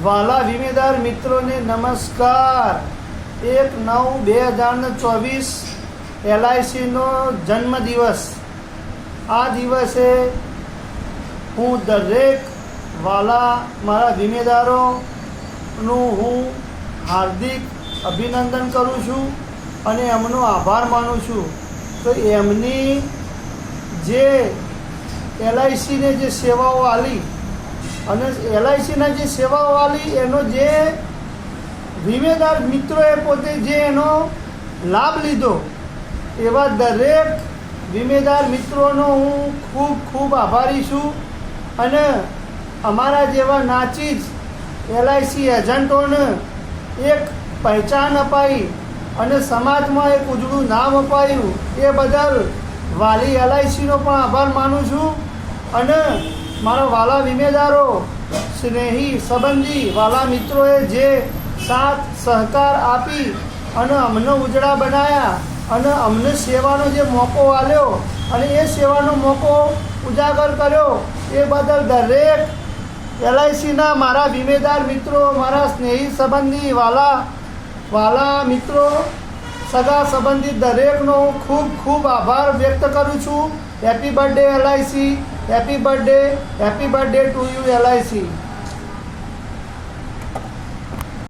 વાલા વીમેદાર મિત્રોને નમસ્કાર। 1/9/2024 LICનો જન્મદિવસ। આ દિવસે હું દરેક વાલા મારા વીમેદારોનું હું હાર્દિક અભિનંદન કરું છું અને એમનો આભાર માનું છું। તો એમની જે LICને જે સેવાઓ આપી અને LICના જે સેવાઓ આપી એનો જે વીમેદાર મિત્રોએ પોતે જે એનો લાભ લીધો એવા દરેક વીમેદાર મિત્રોનો હું ખૂબ ખૂબ આભારી છું। અને અમારા જેવા નાચીજ LIC એજન્ટોને એક પહેચાન અપાઈ અને સમાજમાં એક ઉજળું નામ અપાયું એ બદલ વાલી LICનો પણ આભાર માનું છું। અને મારા વાલા વીમેદારો, સ્નેહી સંબંધી વાલા મિત્રોએ જે સાથ સહકાર આપી અને અમને ઉજળા બનાવ્યા અને અમને સેવાનો જે મોકો આપ્યો અને એ સેવાનો મોકો ઉજાગર કર્યો એ બદલ દરેક LICના મારા વીમેદાર મિત્રો, મારા સ્નેહી સંબંધી વાલા મિત્રો, સગા સંબંધી દરેકનો હું ખૂબ ખૂબ આભાર વ્યક્ત કરું છું। Happy birthday LIC, happy birthday to you LIC।